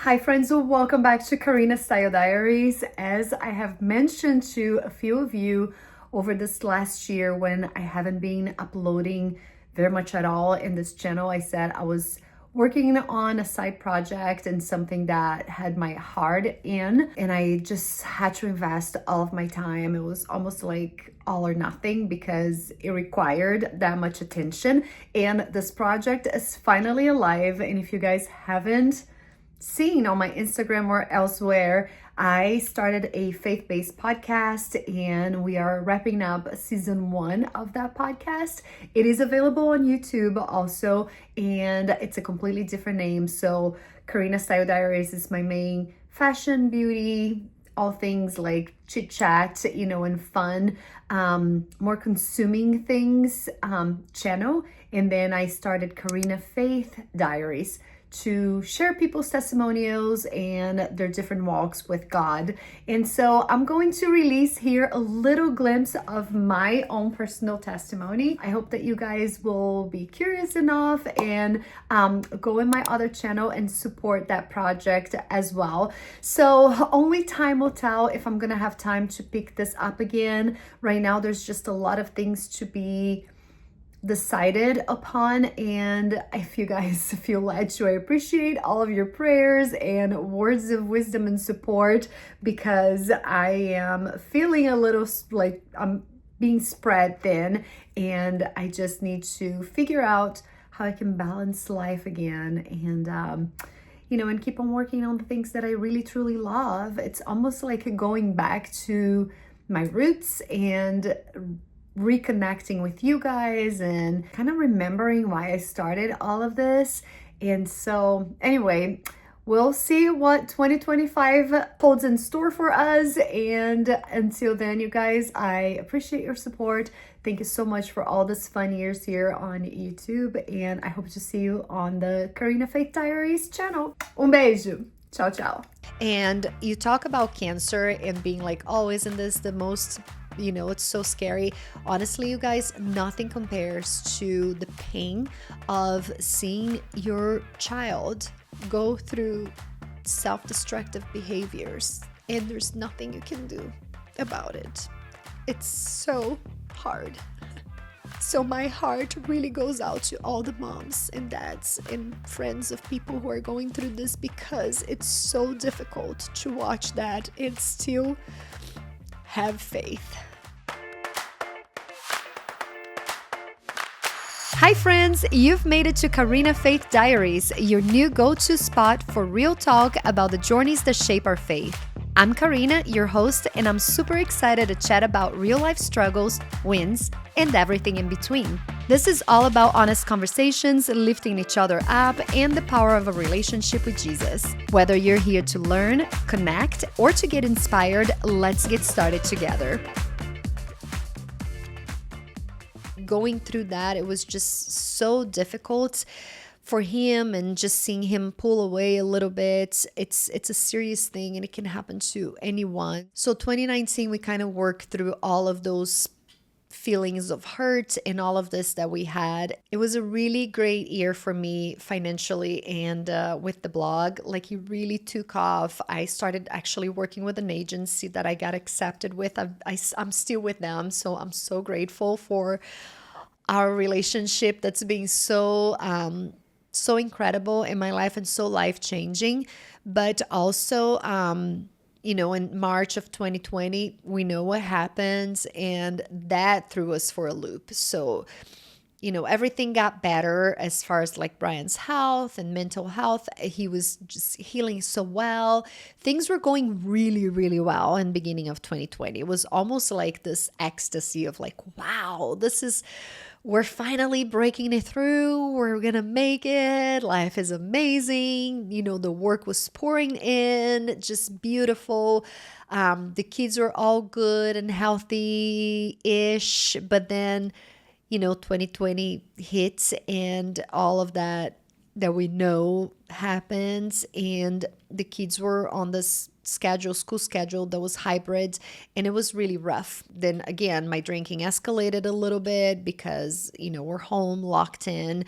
Hi friends, welcome back to Karina Faith Diaries. As I have mentioned to a few of you over this last year when I haven't been uploading very much at all in this channel, I said I was working on a side project and something that had my heart in, and I just had to invest all of my time. It was almost like all or nothing because it required that much attention, and this project is finally alive. And if you guys haven't seen on my Instagram or elsewhere, I started a faith-based podcast and we are wrapping up season 1 of that podcast. It is available on YouTube also, and it's a completely different name. So Karina Faith Diaries is my main fashion, beauty, all things like chit chat, and fun, more consuming things channel. And then I started Karina Faith Diaries to share people's testimonials and their different walks with God. And so I'm going to release here a little glimpse of my own personal testimony. I hope that you guys will be curious enough and go in my other channel and support that project as well. So only time will tell if I'm gonna have time to pick this up again. Right now there's just a lot of things to be decided upon, and if you guys feel led to, I appreciate all of your prayers and words of wisdom and support, because I am feeling a little like I'm being spread thin and I just need to figure out how I can balance life again and and keep on working on the things that I really truly love. It's almost like going back to my roots and reconnecting with you guys and kind of remembering why I started all of this. And so anyway, we'll see what 2025 holds in store for us. And until then, you guys, I appreciate your support. Thank you so much for all this fun years here on YouTube. And I hope to see you on the Karina Faith Diaries channel. Beijo. Ciao, ciao. And you talk about cancer and being like always in this, the most, it's so scary. Honestly, you guys, nothing compares to the pain of seeing your child go through self-destructive behaviors, and there's nothing you can do about it. It's so hard. So my heart really goes out to all the moms and dads and friends of people who are going through this, because it's so difficult to watch that and still have faith. Hi friends, you've made it to Karina Faith Diaries, your new go-to spot for real talk about the journeys that shape our faith. I'm Karina, your host, and I'm super excited to chat about real-life struggles, wins, and everything in between. This is all about honest conversations, lifting each other up, and the power of a relationship with Jesus. Whether you're here to learn, connect, or to get inspired, let's get started together. Going through that, it was just so difficult for him, and just seeing him pull away a little bit, it's a serious thing and it can happen to anyone. So 2019, we kind of worked through all of those feelings of hurt and all of this that we had. It was a really great year for me financially, and with the blog, like, it really took off. I started actually working with an agency that I got accepted with. I'm still with them, so I'm so grateful for our relationship that's been so incredible in my life and so life-changing. But also, in March of 2020, we know what happened, and that threw us for a loop. So, everything got better as far as like Brian's health and mental health. He was just healing so well. Things were going really, really well in the beginning of 2020. It was almost like this ecstasy of like, wow, we're finally breaking it through. We're going to make it. Life is amazing. The work was pouring in, just beautiful. The kids were all good and healthy-ish. But then, 2020 hits, and all of that we know happens. And the kids were on this school schedule that was hybrid, and it was really rough. Then again, my drinking escalated a little bit because, we're home locked in.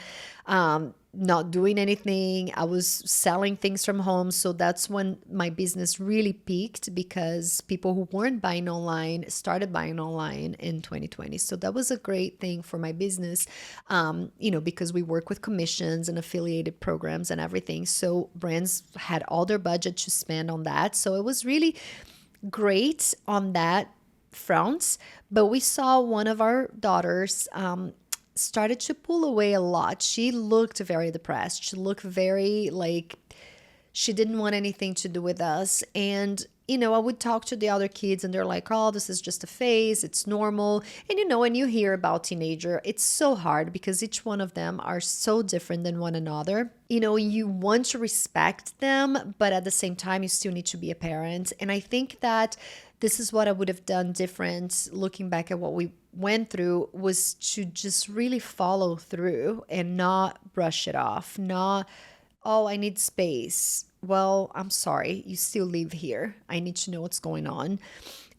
not doing anything. I was selling things from home. So that's when my business really peaked, because people who weren't buying online started buying online in 2020. So that was a great thing for my business, because we work with commissions and affiliated programs and everything. So brands had all their budget to spend on that. So it was really great on that front. But we saw one of our daughters started to pull away a lot. She looked very depressed. She looked very like she didn't want anything to do with us. And, I would talk to the other kids and they're like, oh, this is just a phase. It's normal. And, when you hear about teenager, it's so hard because each one of them are so different than one another. You want to respect them, but at the same time, you still need to be a parent. And I think that this is what I would have done different looking back at what we went through, was to just really follow through and not brush it off. Not, oh, I need space. Well, I'm sorry, you still live here. I need to know what's going on,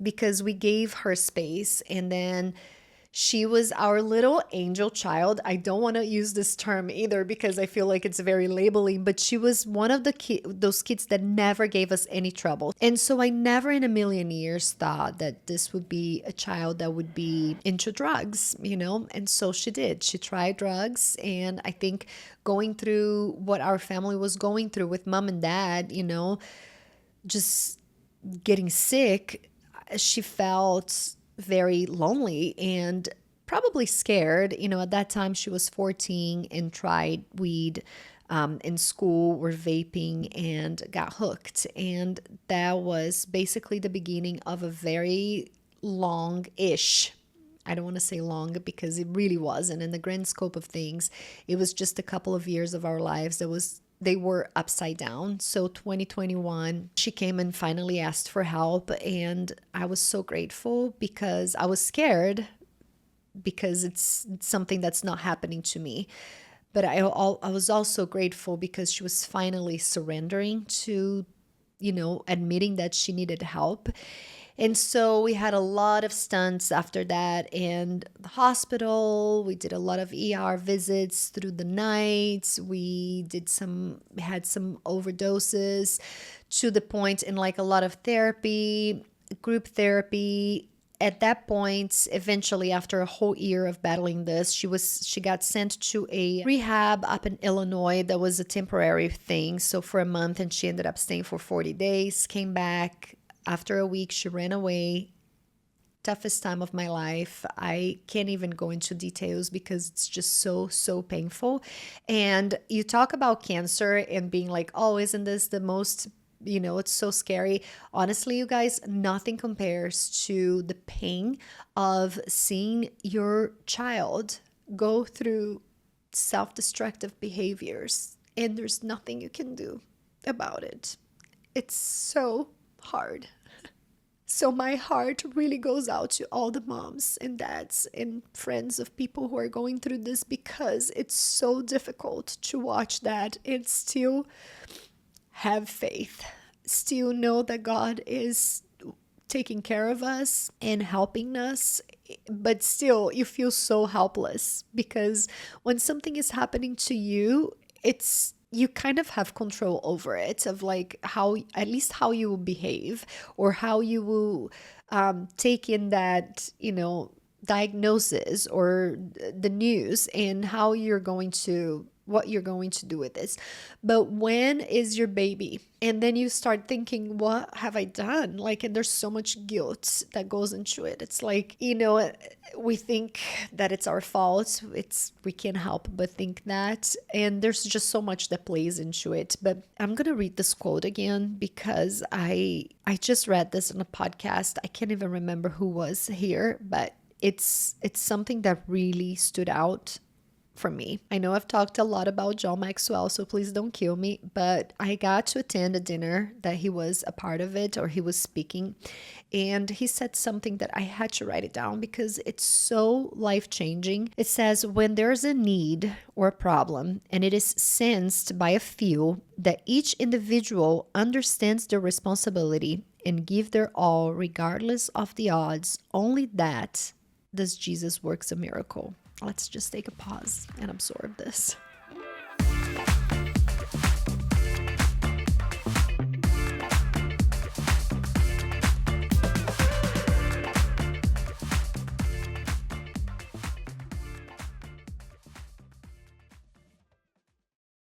because we gave her space, and then she was our little angel child. I don't want to use this term either because I feel like it's very labeling, but she was one of those kids that never gave us any trouble. And so I never in a million years thought that this would be a child that would be into drugs, And so she did. She tried drugs. And I think going through what our family was going through with mom and dad, just getting sick, she felt very lonely and probably scared. At that time she was 14 and tried weed in school, were vaping, and got hooked. And that was basically the beginning of a very long-ish, I don't want to say long because it really wasn't. In the grand scope of things, it was just a couple of years of our lives they were upside down. So 2021, she came and finally asked for help. And I was so grateful because I was scared because it's something that's not happening to me. But I was also grateful because she was finally surrendering to, admitting that she needed help. And so we had a lot of stunts after that in the hospital. We did a lot of ER visits through the night. We had some overdoses, to the point in like a lot of therapy, group therapy. At that point, eventually, after a whole year of battling this, she got sent to a rehab up in Illinois. That was a temporary thing. So for a month, and she ended up staying for 40 days, came back. After a week, she ran away. Toughest time of my life. I can't even go into details because it's just so, so painful. And you talk about cancer and being like, oh, isn't this the most, it's so scary. Honestly, you guys, nothing compares to the pain of seeing your child go through self-destructive behaviors, and there's nothing you can do about it. It's so hard. So my heart really goes out to all the moms and dads and friends of people who are going through this, because it's so difficult to watch that and still have faith, still know that God is taking care of us and helping us. But still, you feel so helpless, because when something is happening to you, you kind of have control over it, of like how you will behave, or how you will take in that, diagnosis or the news, and what you're going to do with this. But when is your baby? And then you start thinking, what have I done? And there's so much guilt that goes into it. It's like, we think that it's our fault. We can't help but think that. And there's just so much that plays into it. But I'm going to read this quote again, because I just read this on a podcast. I can't even remember who was here, but it's something that really stood out for me. I know I've talked a lot about John Maxwell, so please don't kill me, but I got to attend a dinner that he was a part of it, or he was speaking, and he said something that I had to write it down because it's so life-changing. It says, when there's a need or a problem and it is sensed by a few, that each individual understands their responsibility and give their all regardless of the odds, only that does Jesus works a miracle. Let's just take a pause and absorb this.